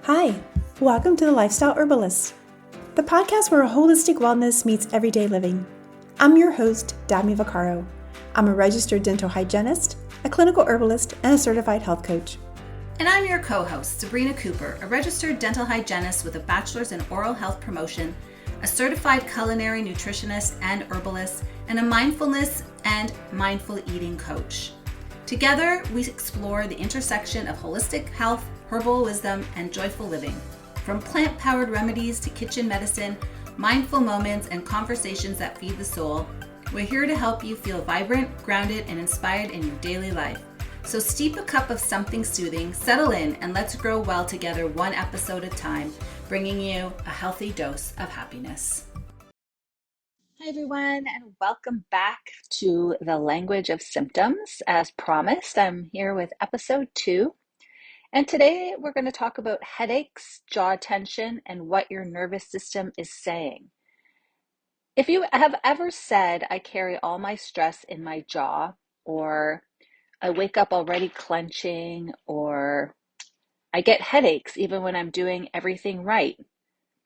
Hi, welcome to the Lifestyle Herbalist, the podcast where holistic wellness meets everyday living. I'm your host, Dami Vaccaro. I'm a registered dental hygienist, a clinical herbalist, and a certified health coach. And I'm your co-host, Sabrina Cooper, a registered dental hygienist with a bachelor's in oral health promotion, a certified culinary nutritionist and herbalist, and a mindfulness and mindful eating coach. Together, we explore the intersection of holistic health, herbal wisdom, and joyful living. From plant-powered remedies to kitchen medicine, mindful moments, and conversations that feed the soul, we're here to help you feel vibrant, grounded, and inspired in your daily life. So steep a cup of something soothing, settle in, and let's grow well together one episode at a time, bringing you a healthy dose of happiness. Hi everyone, and welcome back to the Language of Symptoms. As promised, I'm here with episode 2. And today we're going to talk about headaches, jaw tension, and what your nervous system is saying. If you have ever said, I carry all my stress in my jaw, or I wake up already clenching, or I get headaches even when I'm doing everything right,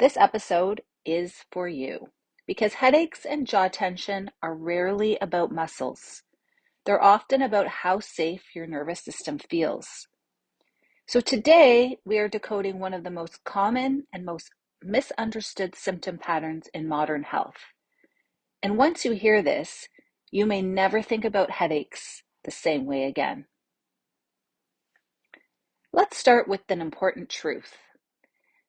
this episode is for you. Because headaches and jaw tension are rarely about muscles. They're often about how safe your nervous system feels. So today we are decoding one of the most common and most misunderstood symptom patterns in modern health. And once you hear this, you may never think about headaches the same way again. Let's start with an important truth.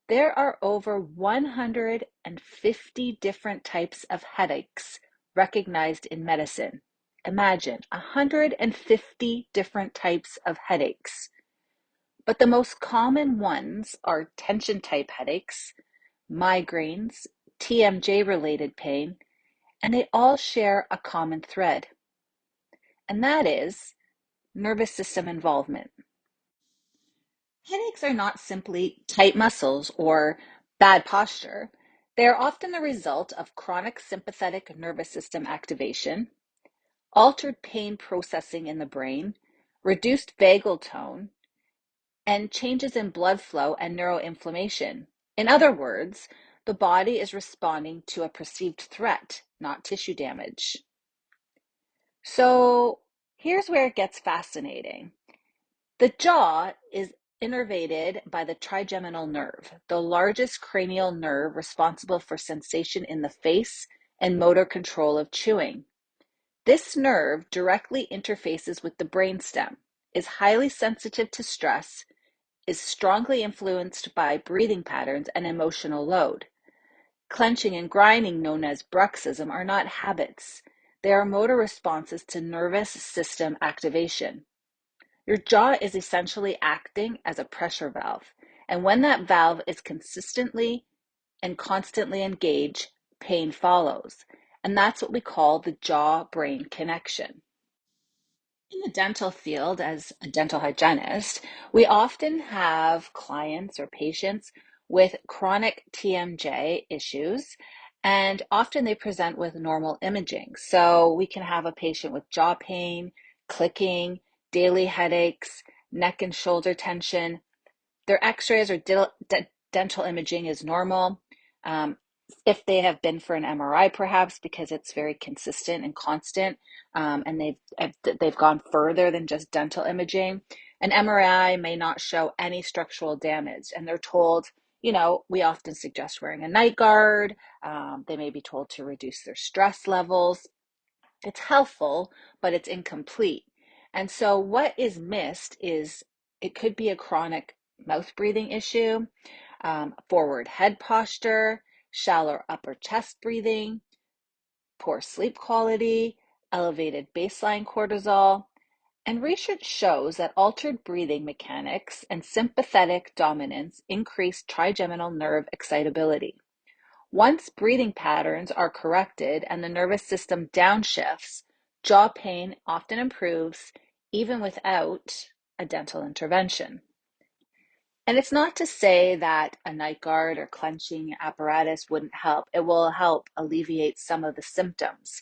There are over 150 different types of headaches recognized in medicine. Imagine 150 different types of headaches. But the most common ones are tension type headaches, migraines, TMJ-related pain, and they all share a common thread. And that is nervous system involvement. Headaches are not simply tight muscles or bad posture. They are often the result of chronic sympathetic nervous system activation, altered pain processing in the brain, reduced vagal tone, and changes in blood flow and neuroinflammation. In other words, the body is responding to a perceived threat, not tissue damage. So here's where it gets fascinating. The jaw is innervated by the trigeminal nerve, the largest cranial nerve responsible for sensation in the face and motor control of chewing. This nerve directly interfaces with the brainstem, is highly sensitive to stress, is strongly influenced by breathing patterns and emotional load. Clenching and grinding, known as bruxism, are not habits. They are motor responses to nervous system activation. Your jaw is essentially acting as a pressure valve, and when that valve is consistently and constantly engaged, pain follows. And that's what we call the jaw-brain connection. In the dental field, as a dental hygienist, we often have clients or patients with chronic TMJ issues, and often they present with normal imaging. So we can have a patient with jaw pain, clicking, daily headaches, neck and shoulder tension. Their x-rays or dental imaging is normal. If they have been for an MRI, perhaps because it's very consistent and constant, and they've gone further than just dental imaging, an MRI may not show any structural damage, and they're told, we often suggest wearing a night guard. They may be told to reduce their stress levels. It's helpful, but it's incomplete. And so what is missed is it could be a chronic mouth breathing issue, forward head posture, shallow upper chest breathing, poor sleep quality, elevated baseline cortisol. And research shows that altered breathing mechanics and sympathetic dominance increase trigeminal nerve excitability. Once breathing patterns are corrected and the nervous system downshifts, jaw pain often improves even without a dental intervention. And it's not to say that a night guard or clenching apparatus wouldn't help. It will help alleviate some of the symptoms.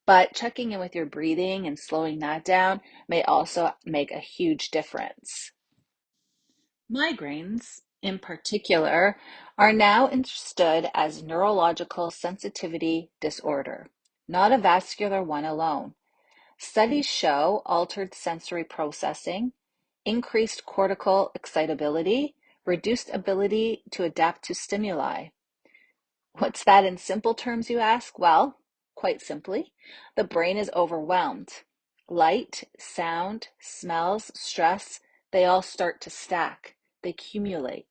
But checking in with your breathing and slowing that down may also make a huge difference. Migraines, in particular, are now understood as neurological sensitivity disorder, not a vascular one alone. Studies show altered sensory processing, increased cortical excitability, reduced ability to adapt to stimuli. What's that in simple terms, you ask? Well, quite simply, the brain is overwhelmed. Light, sound, smells, stress, they all start to stack. They accumulate.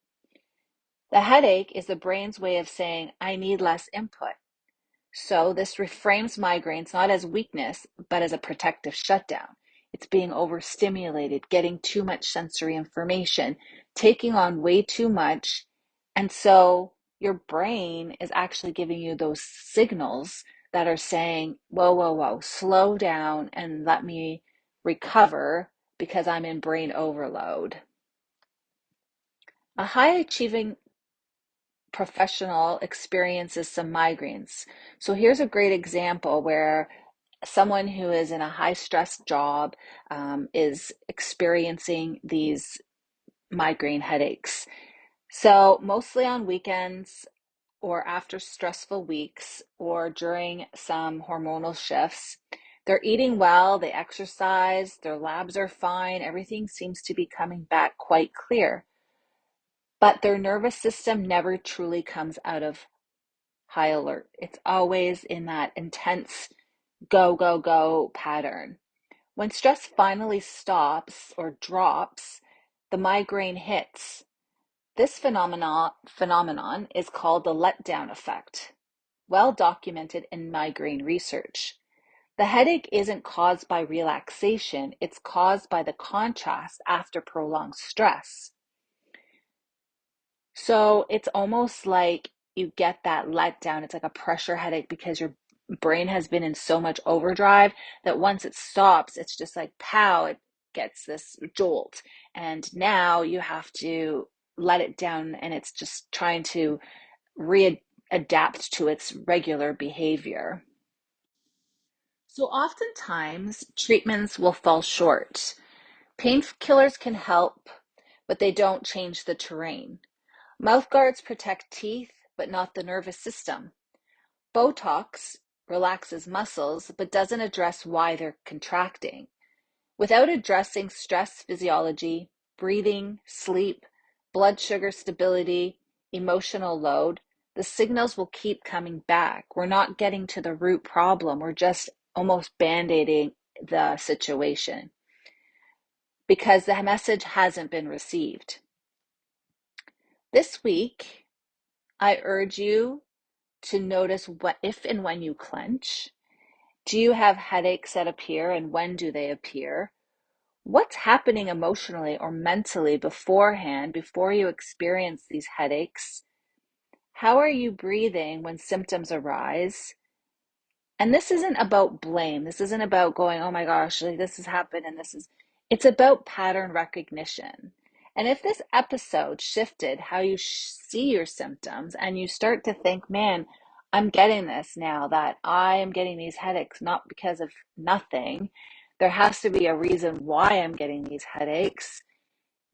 The headache is the brain's way of saying, I need less input. So this reframes migraines not as weakness, but as a protective shutdown. It's being overstimulated, getting too much sensory information, taking on way too much. And so your brain is actually giving you those signals that are saying, whoa, whoa, whoa, slow down and let me recover because I'm in brain overload. A high achieving professional experiences some migraines. So here's a great example where someone who is in a high stress job is experiencing these migraine headaches. So mostly on weekends or after stressful weeks or during some hormonal shifts. They're eating well, they exercise, their labs are fine, everything seems to be coming back quite clear. But their nervous system never truly comes out of high alert. It's always in that intense go, go, go pattern. When stress finally stops or drops, the migraine hits. This phenomenon is called the letdown effect, well documented in migraine research. The headache isn't caused by relaxation, it's caused by the contrast after prolonged stress. So it's almost like you get that letdown. It's like a pressure headache because your brain has been in so much overdrive that once it stops, it's just like pow, it gets this jolt. And now you have to let it down and it's just trying to readapt to its regular behavior. So oftentimes treatments will fall short. Painkillers can help, but they don't change the terrain. Mouth guards protect teeth, but not the nervous system. Botox relaxes muscles, but doesn't address why they're contracting. Without addressing stress physiology, breathing, sleep, blood sugar stability, emotional load, the signals will keep coming back. We're not getting to the root problem. We're just almost band-aiding the situation because the message hasn't been received. This week, I urge you to notice what if and when you clench. Do you have headaches that appear and when do they appear? What's happening emotionally or mentally beforehand before you experience these headaches? How are you breathing when symptoms arise? And this isn't about blame. This isn't about going, oh my gosh, like this has happened and it's about pattern recognition. And if this episode shifted how you see your symptoms and you start to think, man, I'm getting this now that I am getting these headaches, not because of nothing. There has to be a reason why I'm getting these headaches.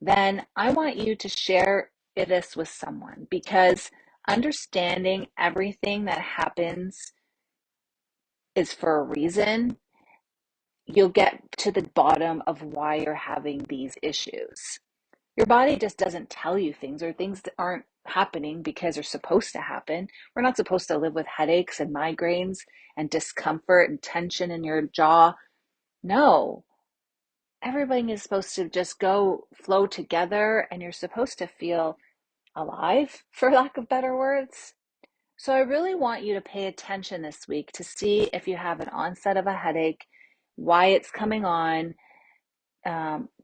Then I want you to share this with someone because understanding everything that happens is for a reason. You'll get to the bottom of why you're having these issues. Your body just doesn't tell you things or things that aren't happening because they're supposed to happen. We're not supposed to live with headaches and migraines and discomfort and tension in your jaw. No, everything is supposed to just go flow together and you're supposed to feel alive, for lack of better words. So I really want you to pay attention this week to see if you have an onset of a headache, why it's coming on.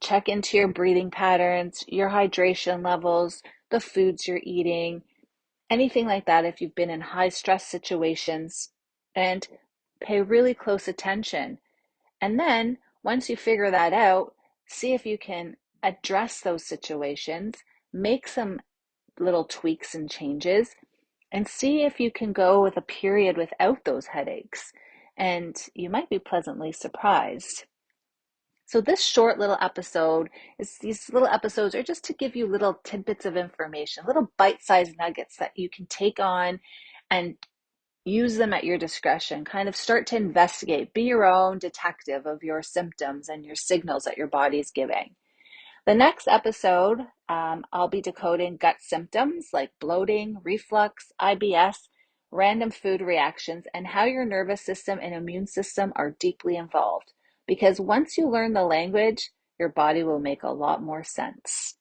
Check into your breathing patterns, your hydration levels, the foods you're eating, anything like that if you've been in high stress situations, and pay really close attention. And then once you figure that out, see if you can address those situations, make some little tweaks and changes, and see if you can go with a period without those headaches. And you might be pleasantly surprised. So this short little episode these little episodes are just to give you little tidbits of information, little bite-sized nuggets that you can take on and use them at your discretion. Kind of start to investigate, be your own detective of your symptoms and your signals that your body's giving. The next episode, I'll be decoding gut symptoms like bloating, reflux, IBS, random food reactions, and how your nervous system and immune system are deeply involved. Because once you learn the language, your body will make a lot more sense.